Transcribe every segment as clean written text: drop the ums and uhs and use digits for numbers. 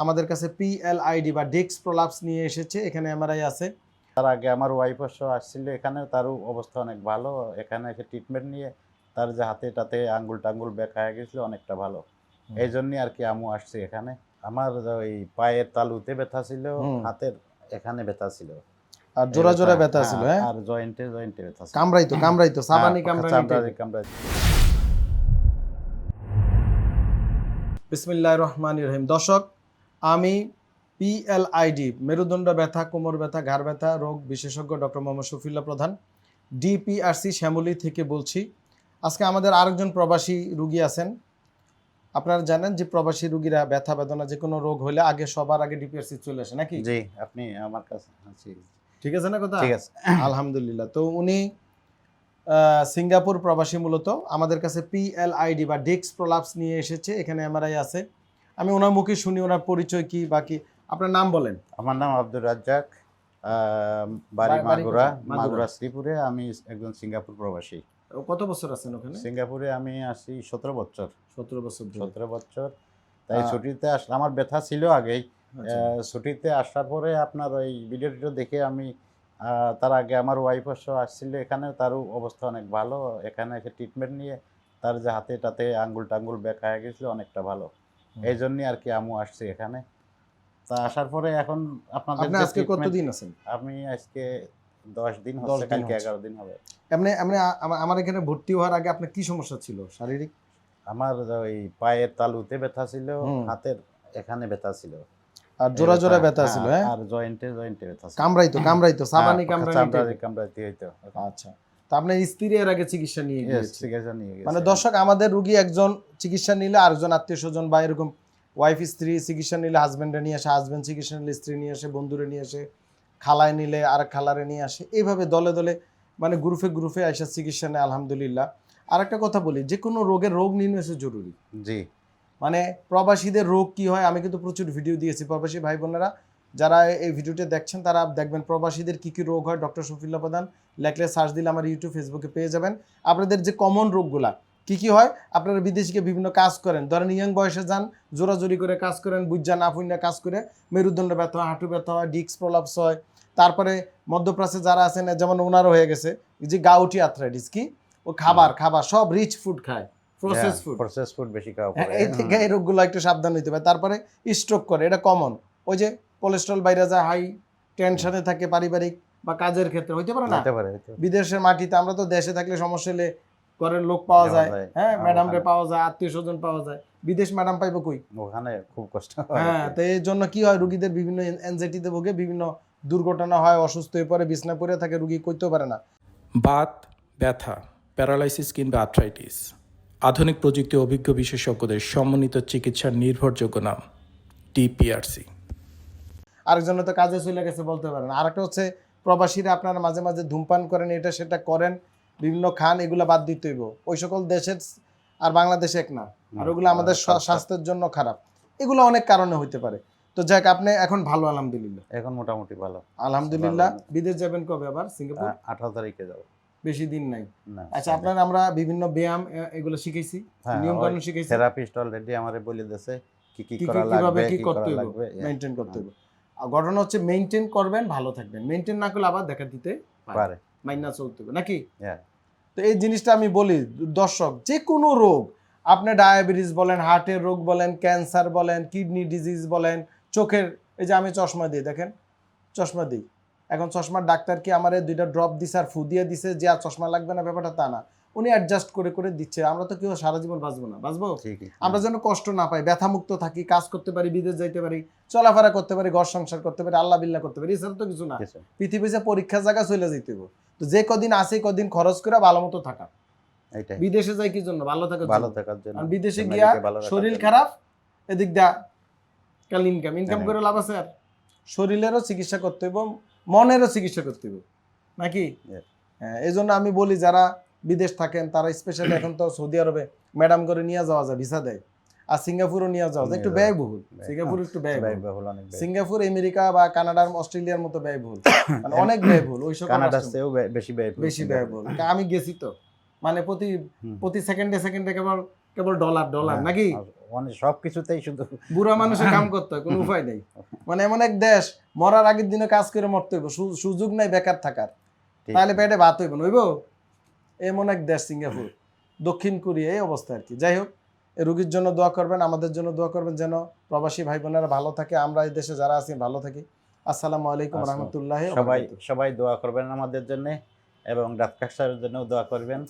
আমাদের কাছে PLID বা ডিস্ক প্রলাপস নিয়ে এসেছে। এখানে এমআরআই আছে। তার আগে আমার ওয়াইফ অবশ্য আসছিল এখানে, তারও অবস্থা অনেক ভালো। এখানে এসে ট্রিটমেন্ট নিয়ে তার যে হাতে টাতে আঙ্গুল টাঙ্গুল ব্যাকা হয়ে গেছিল অনেকটা ভালো। এই জন্যই আর কি আমু আসছি এখানে। আমার ওই পায়ের তালুতে ব্যথা ছিল, হাতের এখানে ব্যথা ছিল, আর জোড়া জোড়া ব্যথা ছিল। হ্যাঁ, আর জয়েন্টে ব্যথা ছিল। কামড়াইতো সাবানি কামড়াইতো। বিসমিল্লাহির রহমানির রহিম। দর্শক, আমি PLID মেরুদণ্ড ব্যথা, কোমর ব্যথা, ঘাড় ব্যথা রোগ বিশেষজ্ঞ ডক্টর মোহাম্মদ শফিউল্লাহ প্রধান, DPRC শ্যামলী থেকে বলছি। আজকে আমাদের আরেকজন প্রবাসী রুগী আছেন। আপনারা জানেন যে প্রবাসী রুগীরা ব্যথা বেদনা যে কোনো রোগ হলে আগে সবার আগে DPRC চলে আসে নাকি? জি, আপনি আমার কাছে আছি। ঠিক আছে না কথা? ঠিক আছে, আলহামদুলিল্লাহ। তো উনি সিঙ্গাপুর প্রবাসী, মূলত আমাদের কাছে PLID বা ডিস্ক প্রলাপস নিয়ে এসেছে। এখানে এমআরআই আছে। আমি ওনার মুখে শুনি ওনার পরিচয় কি বাকি। আপনার নাম বলেন। আমার নাম আব্দুর রাজ্জাক, বাড়ি মাগুরা শ্রীপুরে। আমি একজন সিঙ্গাপুর প্রবাসী। কত বছর আছেন ওখানে? সিঙ্গাপুরে আমি আসি 17 বছর। 17 বছর। 17 বছর। তাই ছুটিতে আসলে আমার ব্যথা ছিল আগেই। ছুটিতে আসার পরে আপনার ওই ভিডিও দেখে আমি, তার আগে আমার ওয়াইফ অবশ্য আসছিল এখানে, তারও অবস্থা অনেক ভালো। এখানে এসে ট্রিটমেন্ট নিয়ে তার যে হাতে টাতে আঙ্গুল টাঙ্গুল ব্যাকা হয়ে গেছিল অনেকটা ভালো। এই জন্যই আর কি আমু আসছি এখানে। তা আসার পরে এখন আপনি আজকে কতদিন আছেন? আমি আজকে 10 দিন হচ্ছে, কালকে 11 দিন হবে। এমনি আমার এখানে ভর্তি হওয়ার আগে আপনার কি সমস্যা ছিল শারীরিক? আমার ওই পায়ের তালুতে ব্যথা ছিল, হাতের এখানে ব্যথা ছিল, আর জোড়া জোড়া ব্যথা ছিল। হ্যাঁ, আর জয়েন্টে ব্যথা ছিল। কামড়াইতো সাবানি কামড়াইতে হইতো। আচ্ছা, তো আপনার স্ত্রী এর আগে চিকিৎসা নিয়ে গিয়েছে? মানে গেছে। দর্শক, আমাদের রোগী একজন চিকিৎসা নিলে আরেকজন আত্মীয় স্বজন বা এরকম ওয়াইফ স্ত্রী চিকিৎসা নিলে হাজবেন্ডে নিয়ে আসে, হাজবেন্ড চিকিৎসা নিলে স্ত্রী নিয়ে আসে, বন্ধুরে নিয়ে আসে, খালায় নিলে আর খালারে নিয়ে আসে, এইভাবে দলে দলে মানে গ্রুপে আসা চিকিৎসা নেয়। আলহামদুলিল্লাহ। আর একটা কথা বলি, যে কোনো রোগের রোগ নির্ণয় জরুরি। জি, মানে প্রবাসীদের রোগ কি হয়, আমি কিন্তু প্রচুর ভিডিও দিয়েছি। প্রবাসী ভাই বোনেরা যারা এই ভিডিওটা দেখছেন তারা দেখবেন প্রবাসীদের কি কি রোগ হয়। ডক্টর শফিউল্লাহ প্রধান লেখলে সার্চ দিলে আমার ইউটিউব ফেসবুকে পেয়ে যাবেন। আপনাদের যে কমন রোগগুলা কি কি হয়, আপনারা বিদেশিকে বিভিন্ন কাজ করেন, ধরেন ইয়াং বয়সে যান, জোরাজোরি করে কাজ করেন, বুঝা না ফুইনা কাজ করে মেরুদণ্ড ব্যথা হয়, হাঁটু ব্যথা হয়, ডিস্ক প্রলাপস হয়। তারপরে মধ্যপ্রাচ্যে যারা আছেন, যেমন ওনারও হয়ে গেছে যে গাউটি আর্থ্রাইটিস, কি ও খাবার সব রিচ ফুড খায়, প্রসেস ফুড বেশি খাওয়া পড়ে। এই থেকে এই রোগগুলো একটু সাবধান হইতে হবে। তারপরে স্ট্রোক করে, এটা কমন। ওই যে কোলেস্ট্রল বাইরে যায়, হাই টেনশনে থাকে, পারিবারিক বা কাজের ক্ষেত্রে হইতে পারে না। বিদেশের মাটিতে, আমরা তো দেশে থাকলে সমস্যা হলে ঘরের লোক পাওয়া যায়, হ্যাঁ, ম্যাডাম রে পাওয়া যায়, আত্মীয় স্বজন পাওয়া যায়। বিদেশ ম্যাডাম পাইবো কই? ওখানে খুব কষ্ট। হ্যাঁ, তো এই জন্য কি হয়, রুগীদের বিভিন্ন এনজাইটিতে ভোগে, বিভিন্ন দুর্ঘটনা হয়, অসুস্থ হয়ে পড়ে, বিছনা পড়ে থাকে, রুগী কইতেও পারে না। বাত, ব্যথা, প্যারালাইসিস কিংবা আর্থ্রাইটিস, আধুনিক প্রযুক্তি অভিজ্ঞ বিশেষজ্ঞদের সমন্বিত চিকিৎসার নির্ভরযোগ্য নাম DPRC। আরেকজন তো কাজে চলে গেছে বলতে পারেন। আরেকটা হচ্ছে প্রবাসীরা আপনারা মাঝে মাঝে ধূমপান করেন, এটা সেটা করেন, বিভিন্ন খান, এগুলো বাদ দিতে হইব। ওই সকল দেশের আর বাংলাদেশে এক না, আর ওগুলো আমাদের স্বাস্থ্যের জন্য খারাপ। এগুলো অনেক কারণে হইতে পারে। তো যাক, আপনি এখন ভালো? আলহামদুলিল্লাহ, এখন মোটামুটি ভালো আলহামদুলিল্লাহ। বিদেশ যাবেন কবে আবার? সিঙ্গাপুর 18 তারিখে যাব। বেশি দিন নাই। আচ্ছা, আপনার আমরা বিভিন্ন ব্যায়াম এগুলো শিখাইছি, নিয়ম কানুন শিখাইছি। থেরাপিস্ট অলরেডি আমারে বলে দিয়েছে কি কি করা লাগবে, কি করতে হবে, মেইনটেইন করতে হবে। আর ঘটনা হচ্ছে মেইনটেইন করবেন, ভালো থাকবেন। মেইনটেইন না করলে আবার দেখা দিতে পারে, মাইনা চলতে হবে নাকি? তো এই জিনিসটা আমি বলি দর্শক, যে কোনো রোগ, আপনি ডায়াবেটিস বলেন, হার্টের রোগ বলেন, ক্যান্সার বলেন, কিডনি ডিজিজ বলেন, চোখের, এই যে আমি চশমা দিই, দেখেন চশমা দিই, এখন চশমার ডাক্তার কি আমারে 2টা ড্রপ দিছে আর ফু দিয়ে দিছে যে আর চশমা লাগবে না, ব্যাপারটা তা না। উনি অ্যাডজাস্ট করে করে দিচ্ছে। আমরা তো কেউ সারা জীবন বাঁচবো না, বাঁচবো? আমরা যেন কষ্ট না পাই, ব্যথা মুক্ত থাকি, কাজ করতে পারি, বিদেশ যাইতে পারি, চলাফেরা করতে পারি, ঘর সংসার করতে পারি, আল্লাহ বিল্লাহ করতে পারি, এছাড়া তো কিছু না। পৃথিবীতে পরীক্ষার জায়গা চলে যেতে হবে। তো যে কদিন আছে কদিন খরচ করে ভালো মতো থাকা। বিদেশে যাই কি জন্য? ভালো থাকার জন্য। আর বিদেশে গিয়া শরীর খারাপ, এদিক দা কাল ইনকাম করে লাভ আছে? আর শরীরেরও চিকিৎসা করতে হবে, মনেরও চিকিৎসা করতে হবে নাকি? হ্যাঁ, এই জন্য আমি বলি যারা বিদেশ থাকেন তারা স্পেশালি এখন তো সৌদি আরবে ম্যাডাম করে নিয়ে যাওয়া যায়, ভিসা দেয়। আর সিঙ্গাপুরও নিয়ে যাওয়া যায়, একটু ব্যয়বহুল। সিঙ্গাপুর একটু ব্যয়বহুল, সিঙ্গাপুর আমেরিকা বা কানাডার অস্ট্রেলিয়ার মতো ব্যয়বহুল, মানে অনেক ব্যয়বহুল। ওই সব কানাডার চেয়েও বেশি ব্যয়বহুল। আমি গেছি তো, মানে প্রতি সেকেন্ডে কেবল ডলার নাকি? মানে সব কিছুতেই শুধু বুড়া মানুষের কাম করতে হয়, কোনো উপায় নেই। মানে এমন এক দেশ, মরার আগের দিনে কাজ করে মরতে হইব, সুযোগ নাই বেকার থাকার, ঠিক। তাহলে পেটে ভাত হইব না, হইব? এমন এক দেশ সিঙ্গাপুর, দক্ষিণ কোরিয়া, এই অবস্থা আর কি। যাই হোক, এই রোগীর জন্য দোয়া করবেন, আমাদের জন্য দোয়া করবেন, যেন প্রবাসী ভাই বোনেরা ভালো থাকে, আমরা এই দেশে যারা আছি ভালো থাকি। আসসালামু আলাইকুম আসসালাম। রহমতুল্লাহ। সবাই দোয়া করবেন আমাদের জন্য, এবং ডাক্তার সাহেবের জন্য দোয়া করবেন।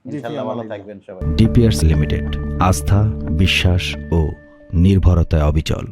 ইনশাআল্লাহ ভালো থাকবেন সবাই। ডিপিআরস লিমিটেড, আস্থা, বিশ্বাস ও নির্ভরতায় অবিচল।